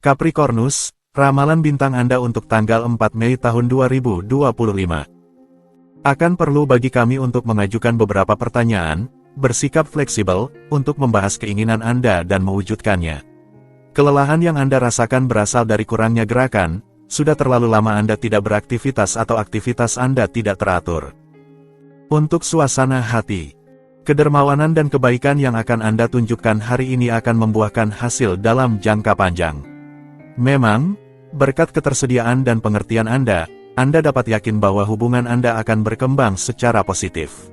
Capricornus, ramalan bintang Anda untuk tanggal 4 Mei tahun 2025. Akan perlu bagi kami untuk mengajukan beberapa pertanyaan, bersikap fleksibel, untuk membahas keinginan Anda dan mewujudkannya. Kelelahan yang Anda rasakan berasal dari kurangnya gerakan, sudah terlalu lama Anda tidak beraktivitas atau aktivitas Anda tidak teratur. Untuk suasana hati, kedermawanan dan kebaikan yang akan Anda tunjukkan hari ini akan membuahkan hasil dalam jangka panjang. Memang, berkat ketersediaan dan pengertian Anda dapat yakin bahwa hubungan Anda akan berkembang secara positif.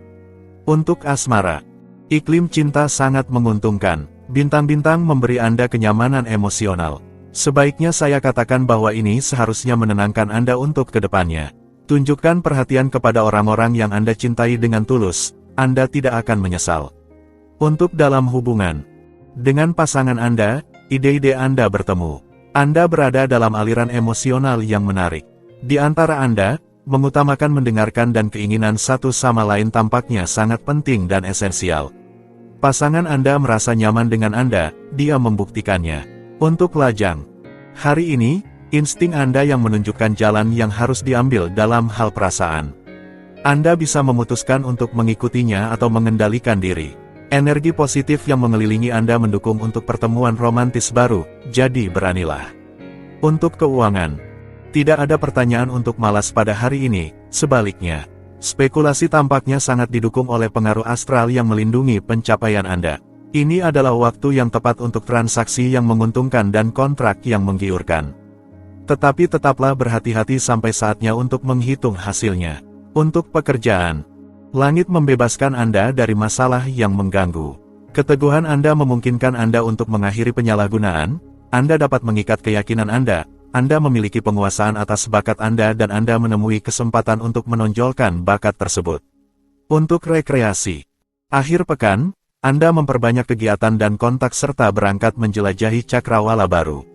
Untuk asmara, iklim cinta sangat menguntungkan. Bintang-bintang memberi Anda kenyamanan emosional. Sebaiknya saya katakan bahwa ini seharusnya menenangkan Anda untuk kedepannya. Tunjukkan perhatian kepada orang-orang yang Anda cintai dengan tulus, Anda tidak akan menyesal. Untuk dalam hubungan, dengan pasangan Anda, ide-ide Anda bertemu. Anda berada dalam aliran emosional yang menarik. Di antara Anda, mengutamakan mendengarkan dan keinginan satu sama lain tampaknya sangat penting dan esensial. Pasangan Anda merasa nyaman dengan Anda, dia membuktikannya. Untuk lajang, hari ini, insting Anda yang menunjukkan jalan yang harus diambil dalam hal perasaan. Anda bisa memutuskan untuk mengikutinya atau mengendalikan diri. Energi positif yang mengelilingi Anda mendukung untuk pertemuan romantis baru, jadi beranilah. Untuk keuangan, tidak ada pertanyaan untuk malas pada hari ini, sebaliknya. Spekulasi tampaknya sangat didukung oleh pengaruh astral yang melindungi pencapaian Anda. Ini adalah waktu yang tepat untuk transaksi yang menguntungkan dan kontrak yang menggiurkan. Tetapi tetaplah berhati-hati sampai saatnya untuk menghitung hasilnya. Untuk pekerjaan, langit membebaskan Anda dari masalah yang mengganggu. Keteguhan Anda memungkinkan Anda untuk mengakhiri penyalahgunaan, Anda dapat mengikat keyakinan Anda memiliki penguasaan atas bakat Anda dan Anda menemui kesempatan untuk menonjolkan bakat tersebut. Untuk rekreasi, akhir pekan, Anda memperbanyak kegiatan dan kontak serta berangkat menjelajahi cakrawala baru.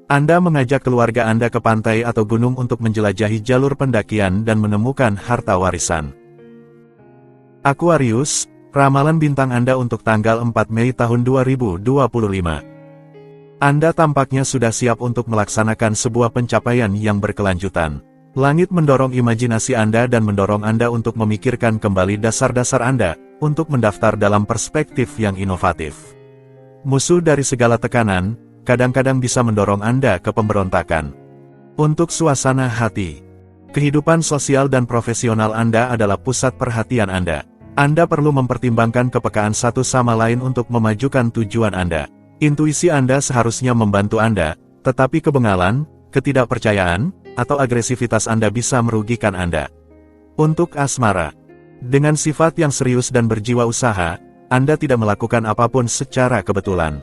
Anda mengajak keluarga Anda ke pantai atau gunung untuk menjelajahi jalur pendakian dan menemukan harta warisan. Aquarius, ramalan bintang Anda untuk tanggal 4 Mei tahun 2025. Anda tampaknya sudah siap untuk melaksanakan sebuah pencapaian yang berkelanjutan. Langit mendorong imajinasi Anda dan mendorong Anda untuk memikirkan kembali dasar-dasar Anda, untuk mendaftar dalam perspektif yang inovatif. Musuh dari segala tekanan, kadang-kadang bisa mendorong Anda ke pemberontakan. Untuk suasana hati, kehidupan sosial dan profesional Anda adalah pusat perhatian Anda. Anda perlu mempertimbangkan kepekaan satu sama lain untuk memajukan tujuan Anda. Intuisi Anda seharusnya membantu Anda, tetapi kebengalan, ketidakpercayaan, atau agresivitas Anda bisa merugikan Anda. Untuk asmara, dengan sifat yang serius dan berjiwa usaha, Anda tidak melakukan apapun secara kebetulan.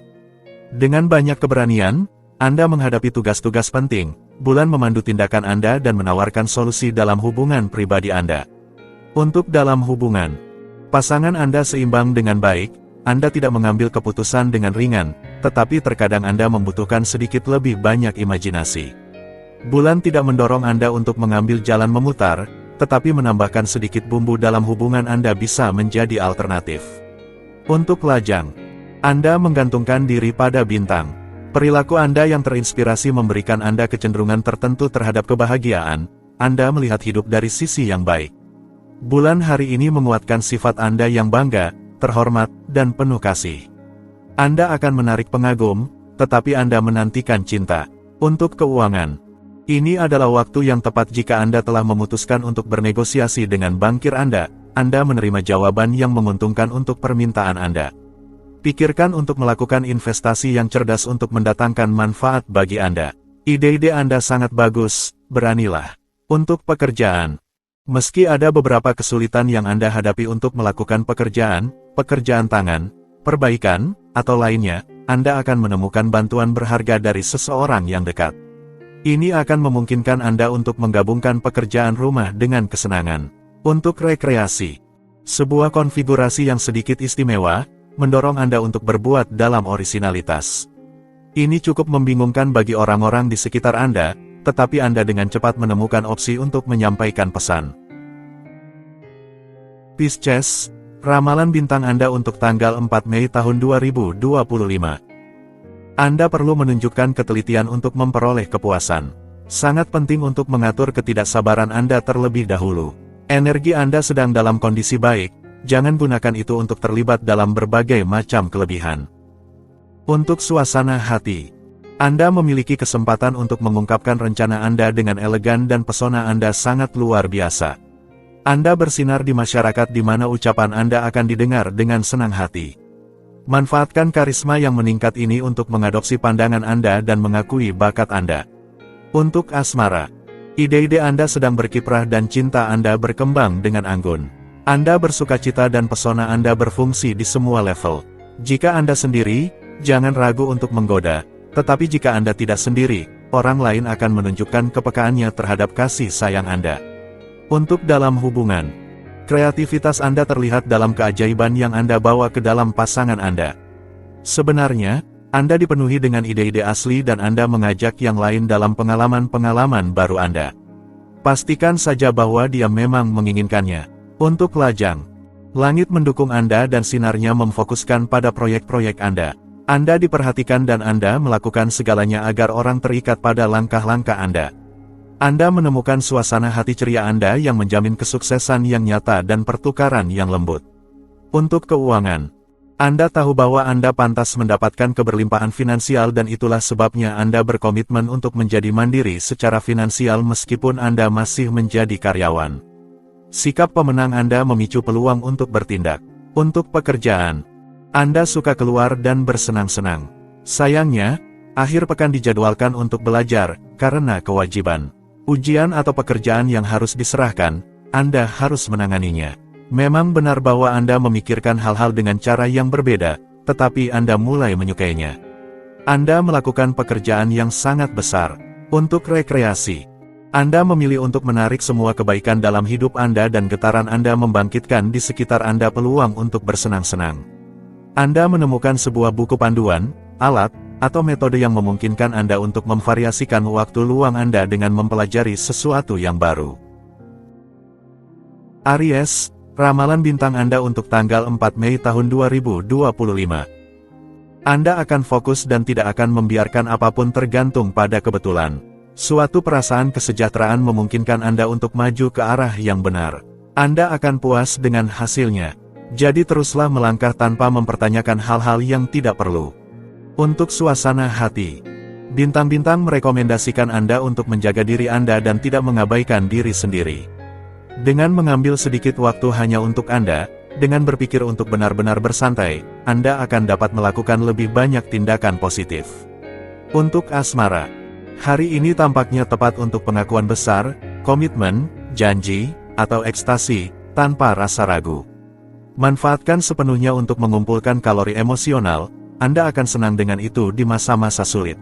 Dengan banyak keberanian, Anda menghadapi tugas-tugas penting, bulan memandu tindakan Anda dan menawarkan solusi dalam hubungan pribadi Anda. Untuk dalam hubungan, pasangan Anda seimbang dengan baik, Anda tidak mengambil keputusan dengan ringan, tetapi terkadang Anda membutuhkan sedikit lebih banyak imajinasi. Bulan tidak mendorong Anda untuk mengambil jalan memutar, tetapi menambahkan sedikit bumbu dalam hubungan Anda bisa menjadi alternatif. Untuk lajang, Anda menggantungkan diri pada bintang. Perilaku Anda yang terinspirasi memberikan Anda kecenderungan tertentu terhadap kebahagiaan, Anda melihat hidup dari sisi yang baik. Bulan hari ini menguatkan sifat Anda yang bangga, terhormat, dan penuh kasih. Anda akan menarik pengagum, tetapi Anda menantikan cinta. Untuk keuangan, ini adalah waktu yang tepat jika Anda telah memutuskan untuk bernegosiasi dengan bankir Anda menerima jawaban yang menguntungkan untuk permintaan Anda. Pikirkan untuk melakukan investasi yang cerdas untuk mendatangkan manfaat bagi Anda. Ide-ide Anda sangat bagus, beranilah. Untuk pekerjaan, meski ada beberapa kesulitan yang Anda hadapi untuk melakukan pekerjaan tangan, perbaikan, atau lainnya, Anda akan menemukan bantuan berharga dari seseorang yang dekat. Ini akan memungkinkan Anda untuk menggabungkan pekerjaan rumah dengan kesenangan. Untuk rekreasi, sebuah konfigurasi yang sedikit istimewa, mendorong Anda untuk berbuat dalam orisinalitas. Ini cukup membingungkan bagi orang-orang di sekitar Anda, tetapi Anda dengan cepat menemukan opsi untuk menyampaikan pesan. Pisces, ramalan bintang Anda untuk tanggal 4 Mei tahun 2025. Anda perlu menunjukkan ketelitian untuk memperoleh kepuasan. Sangat penting untuk mengatur ketidaksabaran Anda terlebih dahulu. Energi Anda sedang dalam kondisi baik, jangan gunakan itu untuk terlibat dalam berbagai macam kelebihan. Untuk suasana hati, Anda memiliki kesempatan untuk mengungkapkan rencana Anda dengan elegan dan pesona Anda sangat luar biasa. Anda bersinar di masyarakat di mana ucapan Anda akan didengar dengan senang hati. Manfaatkan karisma yang meningkat ini untuk mengadopsi pandangan Anda dan mengakui bakat Anda. Untuk asmara, ide-ide Anda sedang berkiprah dan cinta Anda berkembang dengan anggun. Anda bersukacita dan pesona Anda berfungsi di semua level. Jika Anda sendiri, jangan ragu untuk menggoda, tetapi jika Anda tidak sendiri, orang lain akan menunjukkan kepekaannya terhadap kasih sayang Anda. Untuk dalam hubungan, kreativitas Anda terlihat dalam keajaiban yang Anda bawa ke dalam pasangan Anda. Sebenarnya, Anda dipenuhi dengan ide-ide asli dan Anda mengajak yang lain dalam pengalaman-pengalaman baru Anda. Pastikan saja bahwa dia memang menginginkannya. Untuk lajang, langit mendukung Anda dan sinarnya memfokuskan pada proyek-proyek Anda. Anda diperhatikan dan Anda melakukan segalanya agar orang terikat pada langkah-langkah Anda. Anda menemukan suasana hati ceria Anda yang menjamin kesuksesan yang nyata dan pertukaran yang lembut. Untuk keuangan, Anda tahu bahwa Anda pantas mendapatkan keberlimpahan finansial dan itulah sebabnya Anda berkomitmen untuk menjadi mandiri secara finansial meskipun Anda masih menjadi karyawan. Sikap pemenang Anda memicu peluang untuk bertindak. Untuk pekerjaan, Anda suka keluar dan bersenang-senang. Sayangnya, akhir pekan dijadwalkan untuk belajar, karena kewajiban. Ujian atau pekerjaan yang harus diserahkan, Anda harus menanganinya. Memang benar bahwa Anda memikirkan hal-hal dengan cara yang berbeda, tetapi Anda mulai menyukainya. Anda melakukan pekerjaan yang sangat besar. Untuk rekreasi, Anda memilih untuk menarik semua kebaikan dalam hidup Anda dan getaran Anda membangkitkan di sekitar Anda peluang untuk bersenang-senang. Anda menemukan sebuah buku panduan, alat, atau metode yang memungkinkan Anda untuk memvariasikan waktu luang Anda dengan mempelajari sesuatu yang baru. Aries, ramalan bintang Anda untuk tanggal 4 Mei tahun 2025. Anda akan fokus dan tidak akan membiarkan apapun tergantung pada kebetulan. Suatu perasaan kesejahteraan memungkinkan Anda untuk maju ke arah yang benar. Anda akan puas dengan hasilnya. Jadi teruslah melangkah tanpa mempertanyakan hal-hal yang tidak perlu. Untuk suasana hati, bintang-bintang merekomendasikan Anda untuk menjaga diri Anda dan tidak mengabaikan diri sendiri. Dengan mengambil sedikit waktu hanya untuk Anda, dengan berpikir untuk benar-benar bersantai, Anda akan dapat melakukan lebih banyak tindakan positif. Untuk asmara, hari ini tampaknya tepat untuk pengakuan besar, komitmen, janji, atau ekstasi, tanpa rasa ragu. Manfaatkan sepenuhnya untuk mengumpulkan kalori emosional, Anda akan senang dengan itu di masa-masa sulit.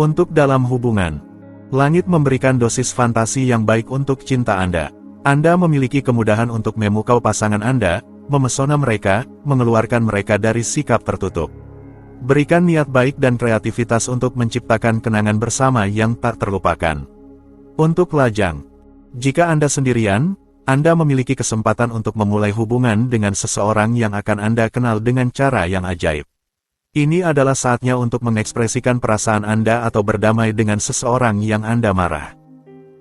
Untuk dalam hubungan, langit memberikan dosis fantasi yang baik untuk cinta Anda. Anda memiliki kemudahan untuk memukau pasangan Anda, memesona mereka, mengeluarkan mereka dari sikap tertutup. Berikan niat baik dan kreativitas untuk menciptakan kenangan bersama yang tak terlupakan. Untuk lajang, jika Anda sendirian, Anda memiliki kesempatan untuk memulai hubungan dengan seseorang yang akan Anda kenal dengan cara yang ajaib. Ini adalah saatnya untuk mengekspresikan perasaan Anda atau berdamai dengan seseorang yang Anda marah.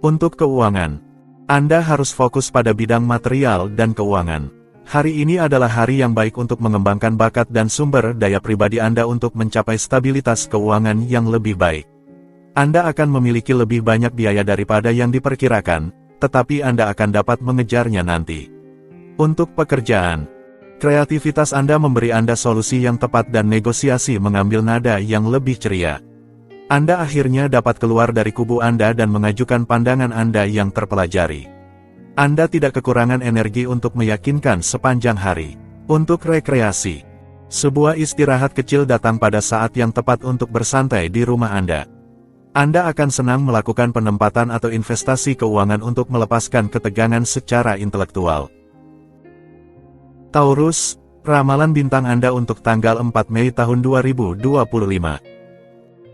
Untuk keuangan, Anda harus fokus pada bidang material dan keuangan. Hari ini adalah hari yang baik untuk mengembangkan bakat dan sumber daya pribadi Anda untuk mencapai stabilitas keuangan yang lebih baik. Anda akan memiliki lebih banyak biaya daripada yang diperkirakan, tetapi Anda akan dapat mengejarnya nanti. Untuk pekerjaan, kreativitas Anda memberi Anda solusi yang tepat dan negosiasi mengambil nada yang lebih ceria. Anda akhirnya dapat keluar dari kubu Anda dan mengajukan pandangan Anda yang terpelajari. Anda tidak kekurangan energi untuk meyakinkan sepanjang hari. Untuk rekreasi, sebuah istirahat kecil datang pada saat yang tepat untuk bersantai di rumah Anda. Anda akan senang melakukan penempatan atau investasi keuangan untuk melepaskan ketegangan secara intelektual. Taurus, ramalan bintang Anda untuk tanggal 4 Mei tahun 2025.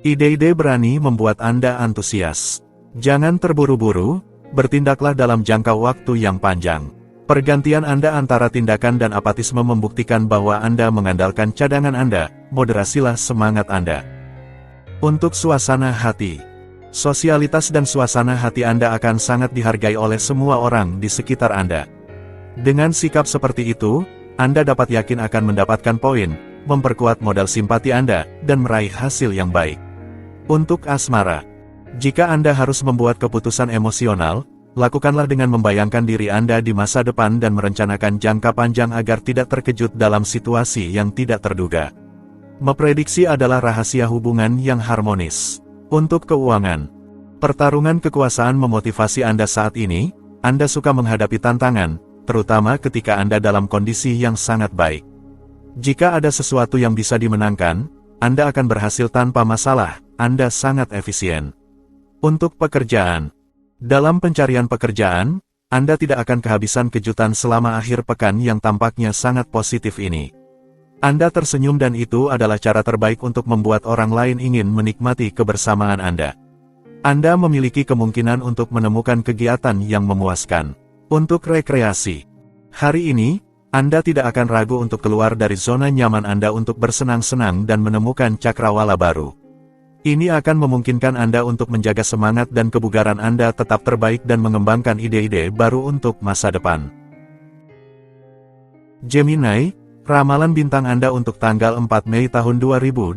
Ide-ide berani membuat Anda antusias. Jangan terburu-buru, bertindaklah dalam jangka waktu yang panjang. Pergantian Anda antara tindakan dan apatisme membuktikan bahwa Anda mengandalkan cadangan Anda, moderasilah semangat Anda. Untuk suasana hati. Sosialitas dan suasana hati Anda akan sangat dihargai oleh semua orang di sekitar Anda. Dengan sikap seperti itu, Anda dapat yakin akan mendapatkan poin, memperkuat modal simpati Anda, dan meraih hasil yang baik. Untuk asmara. Jika Anda harus membuat keputusan emosional, lakukanlah dengan membayangkan diri Anda di masa depan dan merencanakan jangka panjang agar tidak terkejut dalam situasi yang tidak terduga. Memprediksi adalah rahasia hubungan yang harmonis. Untuk keuangan. Pertarungan kekuasaan memotivasi Anda saat ini. Anda suka menghadapi tantangan, terutama ketika Anda dalam kondisi yang sangat baik. Jika ada sesuatu yang bisa dimenangkan, Anda akan berhasil tanpa masalah. Anda sangat efisien. Untuk pekerjaan. Dalam pencarian pekerjaan, Anda tidak akan kehabisan kejutan selama akhir pekan yang tampaknya sangat positif ini. Anda tersenyum dan itu adalah cara terbaik untuk membuat orang lain ingin menikmati kebersamaan Anda. Anda memiliki kemungkinan untuk menemukan kegiatan yang memuaskan. Untuk rekreasi. Hari ini, Anda tidak akan ragu untuk keluar dari zona nyaman Anda untuk bersenang-senang dan menemukan cakrawala baru. Ini akan memungkinkan Anda untuk menjaga semangat dan kebugaran Anda tetap terbaik dan mengembangkan ide-ide baru untuk masa depan. Gemini, ramalan bintang Anda untuk tanggal 4 Mei tahun 2025.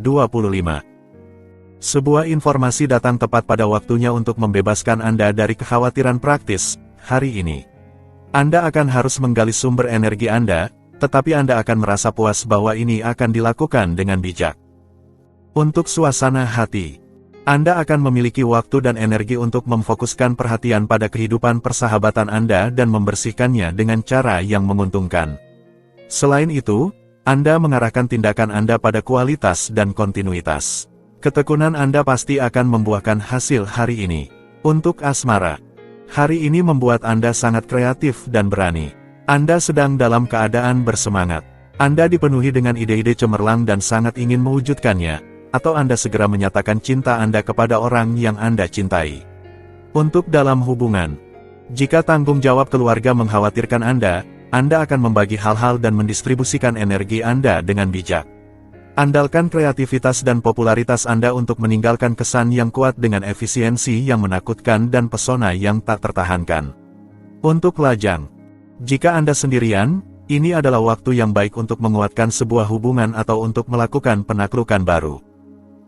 Sebuah informasi datang tepat pada waktunya untuk membebaskan Anda dari kekhawatiran praktis, hari ini. Anda akan harus menggali sumber energi Anda, tetapi Anda akan merasa puas bahwa ini akan dilakukan dengan bijak. Untuk suasana hati. Anda akan memiliki waktu dan energi untuk memfokuskan perhatian pada kehidupan persahabatan Anda dan membersihkannya dengan cara yang menguntungkan. Selain itu, Anda mengarahkan tindakan Anda pada kualitas dan kontinuitas. Ketekunan Anda pasti akan membuahkan hasil hari ini. Untuk asmara. Hari ini membuat Anda sangat kreatif dan berani. Anda sedang dalam keadaan bersemangat. Anda dipenuhi dengan ide-ide cemerlang dan sangat ingin mewujudkannya, atau Anda segera menyatakan cinta Anda kepada orang yang Anda cintai. Untuk dalam hubungan. Jika tanggung jawab keluarga mengkhawatirkan Anda akan membagi hal-hal dan mendistribusikan energi Anda dengan bijak. Andalkan kreativitas dan popularitas Anda untuk meninggalkan kesan yang kuat dengan efisiensi yang menakutkan dan pesona yang tak tertahankan. Untuk lajang. Jika Anda sendirian, ini adalah waktu yang baik untuk menguatkan sebuah hubungan atau untuk melakukan penaklukan baru.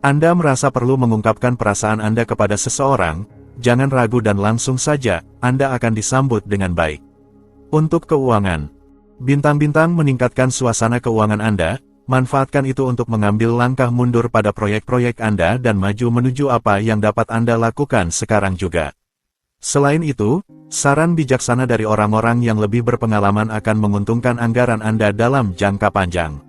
Anda merasa perlu mengungkapkan perasaan Anda kepada seseorang, jangan ragu dan langsung saja, Anda akan disambut dengan baik. Untuk keuangan. Bintang-bintang meningkatkan suasana keuangan Anda, manfaatkan itu untuk mengambil langkah mundur pada proyek-proyek Anda dan maju menuju apa yang dapat Anda lakukan sekarang juga. Selain itu, saran bijaksana dari orang-orang yang lebih berpengalaman akan menguntungkan anggaran Anda dalam jangka panjang.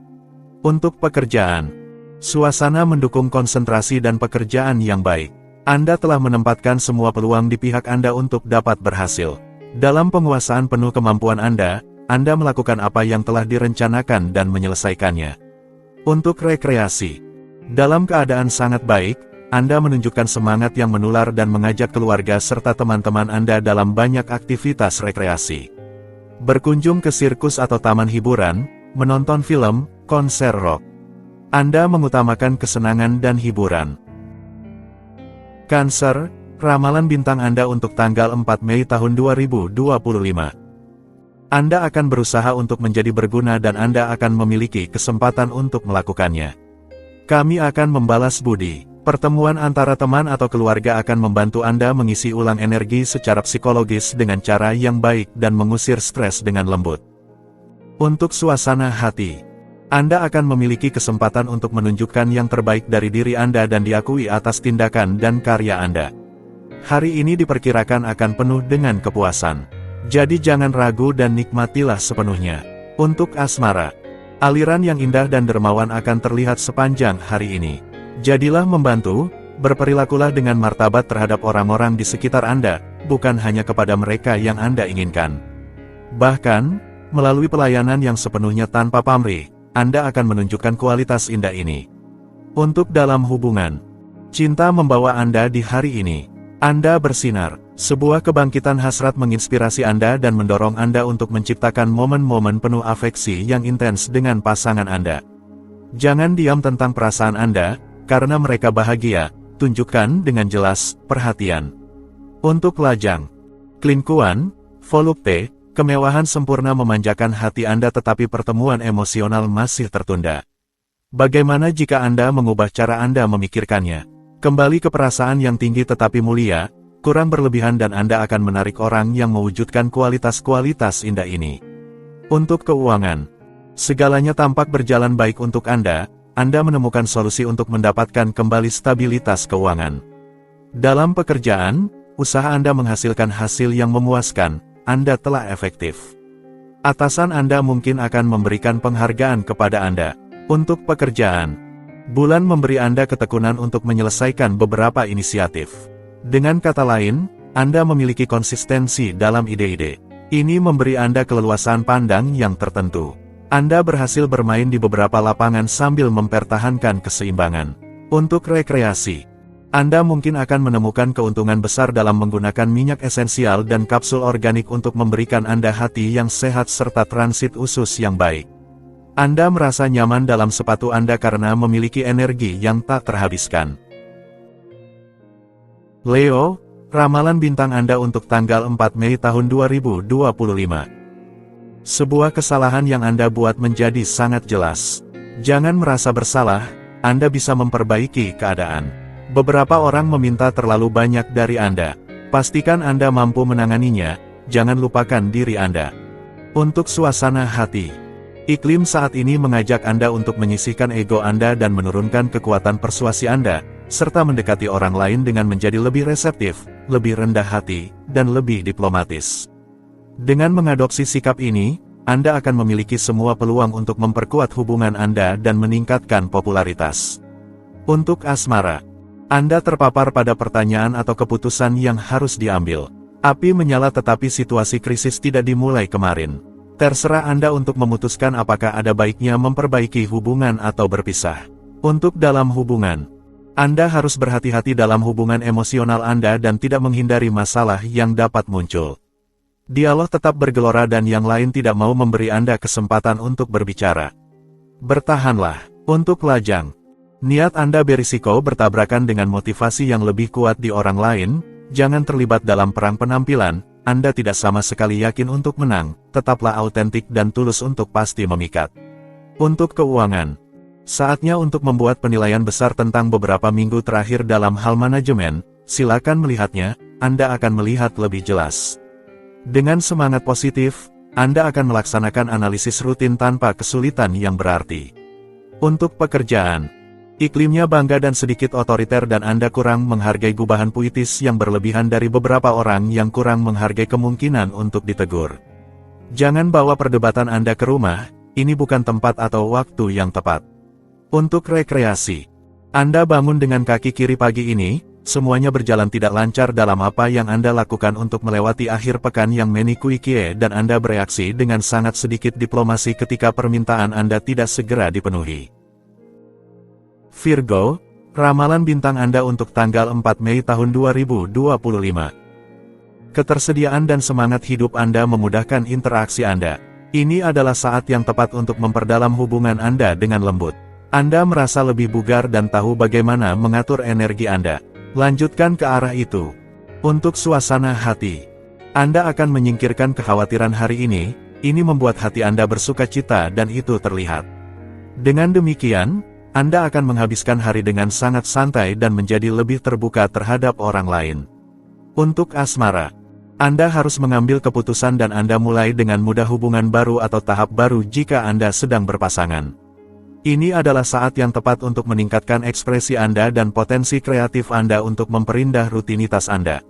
Untuk pekerjaan. Suasana mendukung konsentrasi dan pekerjaan yang baik. Anda telah menempatkan semua peluang di pihak Anda untuk dapat berhasil. Dalam penguasaan penuh kemampuan Anda melakukan apa yang telah direncanakan dan menyelesaikannya. Untuk rekreasi. Dalam keadaan sangat baik, Anda menunjukkan semangat yang menular dan mengajak keluarga serta teman-teman Anda dalam banyak aktivitas rekreasi. Berkunjung ke sirkus atau taman hiburan, menonton film, konser rock. Anda mengutamakan kesenangan dan hiburan. Cancer, ramalan bintang Anda untuk tanggal 4 Mei tahun 2025. Anda akan berusaha untuk menjadi berguna dan Anda akan memiliki kesempatan untuk melakukannya. Kami akan membalas budi. Pertemuan antara teman atau keluarga akan membantu Anda mengisi ulang energi secara psikologis dengan cara yang baik dan mengusir stres dengan lembut. Untuk suasana hati. Anda akan memiliki kesempatan untuk menunjukkan yang terbaik dari diri Anda dan diakui atas tindakan dan karya Anda. Hari ini diperkirakan akan penuh dengan kepuasan. Jadi jangan ragu dan nikmatilah sepenuhnya. Untuk asmara. Aliran yang indah dan dermawan akan terlihat sepanjang hari ini. Jadilah membantu, berperilakulah dengan martabat terhadap orang-orang di sekitar Anda, bukan hanya kepada mereka yang Anda inginkan. Bahkan, melalui pelayanan yang sepenuhnya tanpa pamrih, Anda akan menunjukkan kualitas indah ini. Untuk dalam hubungan. Cinta membawa Anda di hari ini. Anda bersinar. Sebuah kebangkitan hasrat menginspirasi Anda dan mendorong Anda untuk menciptakan momen-momen penuh afeksi yang intens dengan pasangan Anda. Jangan diam tentang perasaan Anda, karena mereka bahagia, tunjukkan dengan jelas perhatian. Untuk lajang, kelingkuan, volupte, kemewahan sempurna memanjakan hati Anda tetapi pertemuan emosional masih tertunda. Bagaimana jika Anda mengubah cara Anda memikirkannya? Kembali ke perasaan yang tinggi tetapi mulia, kurang berlebihan dan Anda akan menarik orang yang mewujudkan kualitas-kualitas indah ini. Untuk keuangan, segalanya tampak berjalan baik untuk Anda menemukan solusi untuk mendapatkan kembali stabilitas keuangan. Dalam pekerjaan, usaha Anda menghasilkan hasil yang memuaskan, Anda telah efektif. Atasan Anda mungkin akan memberikan penghargaan kepada Anda. Untuk pekerjaan, bulan memberi Anda ketekunan untuk menyelesaikan beberapa inisiatif. Dengan kata lain, Anda memiliki konsistensi dalam ide-ide. Ini memberi Anda keleluasaan pandang yang tertentu. Anda berhasil bermain di beberapa lapangan sambil mempertahankan keseimbangan. Untuk rekreasi, Anda mungkin akan menemukan keuntungan besar dalam menggunakan minyak esensial dan kapsul organik untuk memberikan Anda hati yang sehat serta transit usus yang baik. Anda merasa nyaman dalam sepatu Anda karena memiliki energi yang tak terhabiskan. Leo, ramalan bintang Anda untuk tanggal 4 Mei tahun 2025. Sebuah kesalahan yang Anda buat menjadi sangat jelas. Jangan merasa bersalah, Anda bisa memperbaiki keadaan. Beberapa orang meminta terlalu banyak dari Anda. Pastikan Anda mampu menanganinya, jangan lupakan diri Anda. Untuk suasana hati, iklim saat ini mengajak Anda untuk menyisihkan ego Anda dan menurunkan kekuatan persuasi Anda, serta mendekati orang lain dengan menjadi lebih reseptif, lebih rendah hati, dan lebih diplomatis. Dengan mengadopsi sikap ini, Anda akan memiliki semua peluang untuk memperkuat hubungan Anda dan meningkatkan popularitas. Untuk asmara, Anda terpapar pada pertanyaan atau keputusan yang harus diambil. Api menyala tetapi situasi krisis tidak dimulai kemarin. Terserah Anda untuk memutuskan apakah ada baiknya memperbaiki hubungan atau berpisah. Untuk dalam hubungan, Anda harus berhati-hati dalam hubungan emosional Anda dan tidak menghindari masalah yang dapat muncul. Dialog tetap bergelora dan yang lain tidak mau memberi Anda kesempatan untuk berbicara. Bertahanlah. Untuk lajang, niat Anda berisiko bertabrakan dengan motivasi yang lebih kuat di orang lain, jangan terlibat dalam perang penampilan, Anda tidak sama sekali yakin untuk menang, tetaplah autentik dan tulus untuk pasti memikat. Untuk keuangan, saatnya untuk membuat penilaian besar tentang beberapa minggu terakhir dalam hal manajemen, silakan melihatnya, Anda akan melihat lebih jelas. Dengan semangat positif, Anda akan melaksanakan analisis rutin tanpa kesulitan yang berarti. Untuk pekerjaan, iklimnya bangga dan sedikit otoriter dan Anda kurang menghargai gubahan puitis yang berlebihan dari beberapa orang yang kurang menghargai kemungkinan untuk ditegur. Jangan bawa perdebatan Anda ke rumah, ini bukan tempat atau waktu yang tepat. Untuk rekreasi, Anda bangun dengan kaki kiri pagi ini, semuanya berjalan tidak lancar dalam apa yang Anda lakukan untuk melewati akhir pekan yang menikuikie dan Anda bereaksi dengan sangat sedikit diplomasi ketika permintaan Anda tidak segera dipenuhi. Virgo, ramalan bintang Anda untuk tanggal 4 Mei tahun 2025. Ketersediaan dan semangat hidup Anda memudahkan interaksi Anda. Ini adalah saat yang tepat untuk memperdalam hubungan Anda dengan lembut. Anda merasa lebih bugar dan tahu bagaimana mengatur energi Anda. Lanjutkan ke arah itu. Untuk suasana hati, Anda akan menyingkirkan kekhawatiran hari ini membuat hati Anda bersukacita dan itu terlihat. Dengan demikian, Anda akan menghabiskan hari dengan sangat santai dan menjadi lebih terbuka terhadap orang lain. Untuk asmara, Anda harus mengambil keputusan dan Anda mulai dengan mudah hubungan baru atau tahap baru jika Anda sedang berpasangan. Ini adalah saat yang tepat untuk meningkatkan ekspresi Anda dan potensi kreatif Anda untuk memperindah rutinitas Anda.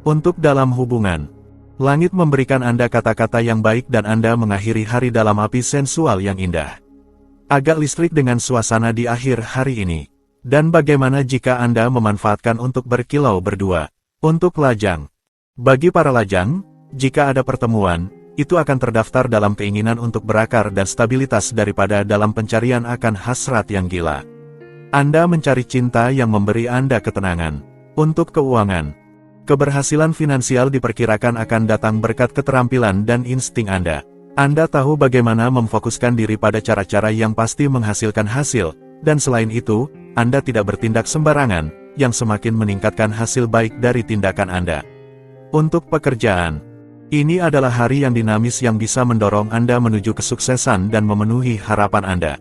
Untuk dalam hubungan, langit memberikan Anda kata-kata yang baik dan Anda mengakhiri hari dalam api sensual yang indah. Agak listrik dengan suasana di akhir hari ini. Dan bagaimana jika Anda memanfaatkan untuk berkilau berdua? Untuk lajang, bagi para lajang, jika ada pertemuan, itu akan terdaftar dalam keinginan untuk berakar dan stabilitas daripada dalam pencarian akan hasrat yang gila. Anda mencari cinta yang memberi Anda ketenangan. Untuk keuangan, keberhasilan finansial diperkirakan akan datang berkat keterampilan dan insting Anda. Anda tahu bagaimana memfokuskan diri pada cara-cara yang pasti menghasilkan hasil, dan selain itu, Anda tidak bertindak sembarangan, yang semakin meningkatkan hasil baik dari tindakan Anda. Untuk pekerjaan, ini adalah hari yang dinamis yang bisa mendorong Anda menuju kesuksesan dan memenuhi harapan Anda.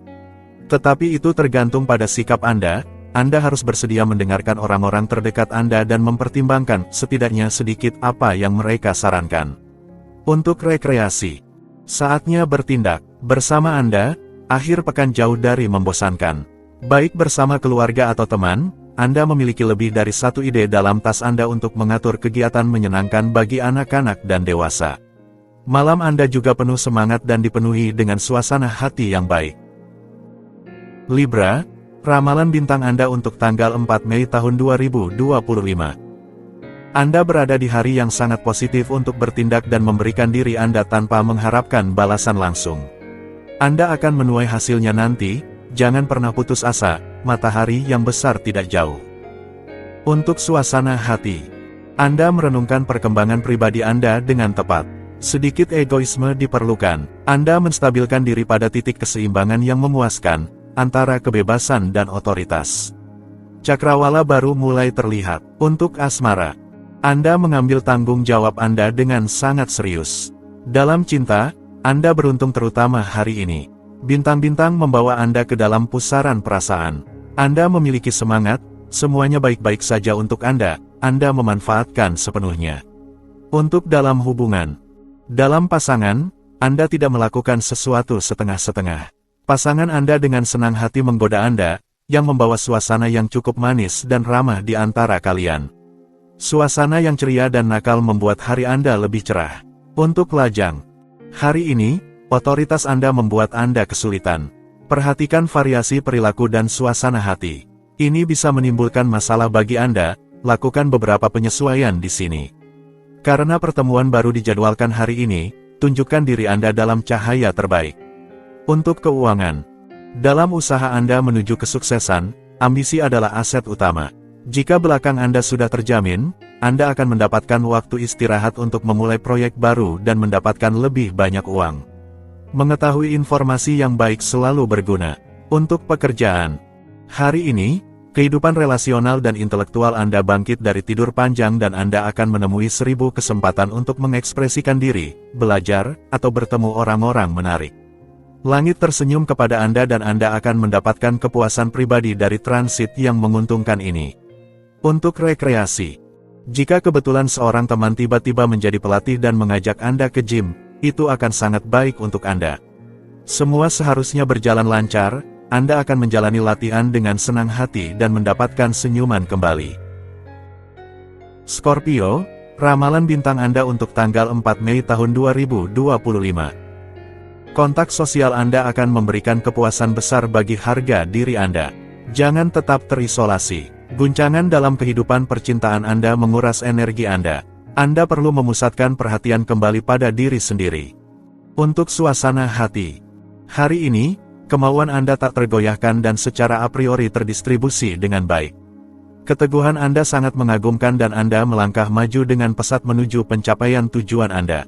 Tetapi itu tergantung pada sikap Anda. Anda harus bersedia mendengarkan orang-orang terdekat Anda dan mempertimbangkan setidaknya sedikit apa yang mereka sarankan. Untuk rekreasi, saatnya bertindak. Bersama Anda, akhir pekan jauh dari membosankan. Baik bersama keluarga atau teman, Anda memiliki lebih dari satu ide dalam tas Anda untuk mengatur kegiatan menyenangkan bagi anak-anak dan dewasa. Malam Anda juga penuh semangat dan dipenuhi dengan suasana hati yang baik. Libra, ramalan bintang Anda untuk tanggal 4 Mei tahun 2025. Anda berada di hari yang sangat positif untuk bertindak dan memberikan diri Anda tanpa mengharapkan balasan langsung. Anda akan menuai hasilnya nanti, jangan pernah putus asa, matahari yang besar tidak jauh. Untuk suasana hati, Anda merenungkan perkembangan pribadi Anda dengan tepat. Sedikit egoisme diperlukan. Anda menstabilkan diri pada titik keseimbangan yang memuaskan, antara kebebasan dan otoritas. Cakrawala baru mulai terlihat. Untuk asmara, Anda mengambil tanggung jawab Anda dengan sangat serius. Dalam cinta, Anda beruntung terutama hari ini. Bintang-bintang membawa Anda ke dalam pusaran perasaan. Anda memiliki semangat, semuanya baik-baik saja untuk Anda memanfaatkan sepenuhnya. Untuk dalam hubungan, dalam pasangan, Anda tidak melakukan sesuatu setengah-setengah. Pasangan Anda dengan senang hati menggoda Anda, yang membawa suasana yang cukup manis dan ramah di antara kalian. Suasana yang ceria dan nakal membuat hari Anda lebih cerah. Untuk lajang, hari ini, otoritas Anda membuat Anda kesulitan. Perhatikan variasi perilaku dan suasana hati. Ini bisa menimbulkan masalah bagi Anda, lakukan beberapa penyesuaian di sini. Karena pertemuan baru dijadwalkan hari ini, tunjukkan diri Anda dalam cahaya terbaik. Untuk keuangan, dalam usaha Anda menuju kesuksesan, ambisi adalah aset utama. Jika belakang Anda sudah terjamin, Anda akan mendapatkan waktu istirahat untuk memulai proyek baru dan mendapatkan lebih banyak uang. Mengetahui informasi yang baik selalu berguna. Untuk pekerjaan, hari ini, kehidupan relasional dan intelektual Anda bangkit dari tidur panjang dan Anda akan menemui 1000 kesempatan untuk mengekspresikan diri, belajar, atau bertemu orang-orang menarik. Langit tersenyum kepada Anda dan Anda akan mendapatkan kepuasan pribadi dari transit yang menguntungkan ini. Untuk rekreasi, jika kebetulan seorang teman tiba-tiba menjadi pelatih dan mengajak Anda ke gym, itu akan sangat baik untuk Anda. Semua seharusnya berjalan lancar, Anda akan menjalani latihan dengan senang hati dan mendapatkan senyuman kembali. Scorpio, ramalan bintang Anda untuk tanggal 4 Mei tahun 2025. Kontak sosial Anda akan memberikan kepuasan besar bagi harga diri Anda. Jangan tetap terisolasi. Guncangan dalam kehidupan percintaan Anda menguras energi Anda. Anda perlu memusatkan perhatian kembali pada diri sendiri. Untuk suasana hati, hari ini, kemauan Anda tak tergoyahkan dan secara a priori terdistribusi dengan baik. Keteguhan Anda sangat mengagumkan dan Anda melangkah maju dengan pesat menuju pencapaian tujuan Anda.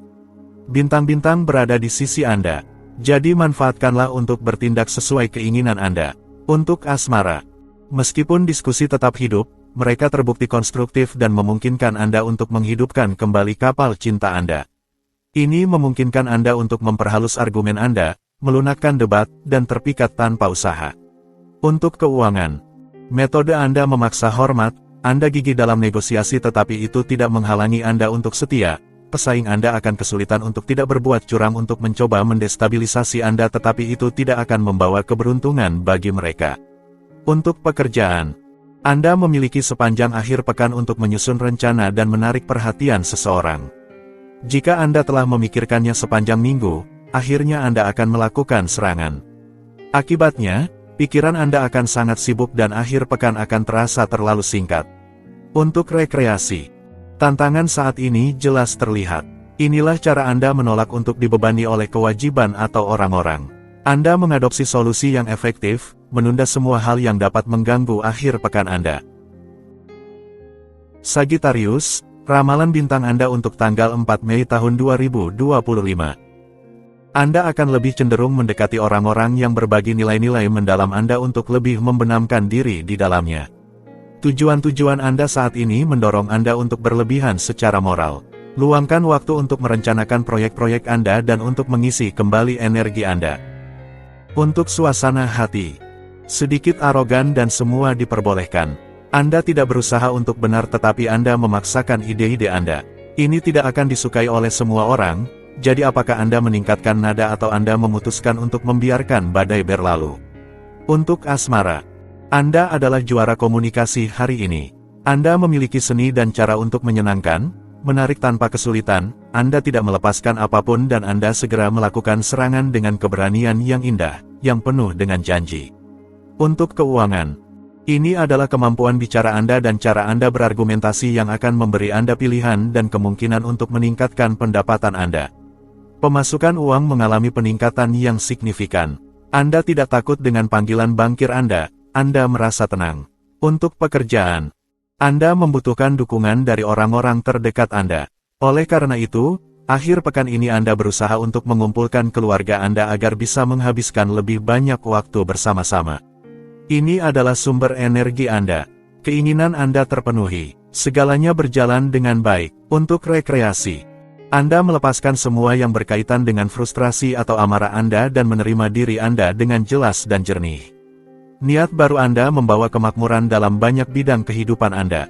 Bintang-bintang berada di sisi Anda, jadi manfaatkanlah untuk bertindak sesuai keinginan Anda. Untuk asmara, meskipun diskusi tetap hidup, mereka terbukti konstruktif dan memungkinkan Anda untuk menghidupkan kembali kapal cinta Anda. Ini memungkinkan Anda untuk memperhalus argumen Anda, melunakkan debat, dan terpikat tanpa usaha. Untuk keuangan, metode Anda memaksa hormat, Anda gigih dalam negosiasi tetapi itu tidak menghalangi Anda untuk setia. Pesaing Anda akan kesulitan untuk tidak berbuat curang untuk mencoba mendestabilisasi Anda tetapi itu tidak akan membawa keberuntungan bagi mereka. Untuk pekerjaan, Anda memiliki sepanjang akhir pekan untuk menyusun rencana dan menarik perhatian seseorang. Jika Anda telah memikirkannya sepanjang minggu, akhirnya Anda akan melakukan serangan. Akibatnya, pikiran Anda akan sangat sibuk dan akhir pekan akan terasa terlalu singkat. Untuk rekreasi, tantangan saat ini jelas terlihat. Inilah cara Anda menolak untuk dibebani oleh kewajiban atau orang-orang. Anda mengadopsi solusi yang efektif, menunda semua hal yang dapat mengganggu akhir pekan Anda. Sagittarius, ramalan bintang Anda untuk tanggal 4 Mei tahun 2025. Anda akan lebih cenderung mendekati orang-orang yang berbagi nilai-nilai mendalam Anda untuk lebih membenamkan diri di dalamnya. Tujuan-tujuan Anda saat ini mendorong Anda untuk berlebihan secara moral. Luangkan waktu untuk merencanakan proyek-proyek Anda dan untuk mengisi kembali energi Anda. Untuk suasana hati, sedikit arogan dan semua diperbolehkan. Anda tidak berusaha untuk benar tetapi Anda memaksakan ide-ide Anda. Ini tidak akan disukai oleh semua orang, jadi apakah Anda meningkatkan nada atau Anda memutuskan untuk membiarkan badai berlalu? Untuk asmara, Anda adalah juara komunikasi hari ini. Anda memiliki seni dan cara untuk menyenangkan, menarik tanpa kesulitan, Anda tidak melepaskan apapun dan Anda segera melakukan serangan dengan keberanian yang indah, yang penuh dengan janji. Untuk keuangan, ini adalah kemampuan bicara Anda dan cara Anda berargumentasi yang akan memberi Anda pilihan dan kemungkinan untuk meningkatkan pendapatan Anda. Pemasukan uang mengalami peningkatan yang signifikan. Anda tidak takut dengan panggilan bankir Anda merasa tenang. Untuk pekerjaan, Anda membutuhkan dukungan dari orang-orang terdekat Anda. Oleh karena itu, akhir pekan ini Anda berusaha untuk mengumpulkan keluarga Anda agar bisa menghabiskan lebih banyak waktu bersama-sama. Ini adalah sumber energi Anda. Keinginan Anda terpenuhi. Segalanya berjalan dengan baik. Untuk rekreasi, Anda melepaskan semua yang berkaitan dengan frustrasi atau amarah Anda dan menerima diri Anda dengan jelas dan jernih. Niat baru Anda membawa kemakmuran dalam banyak bidang kehidupan Anda.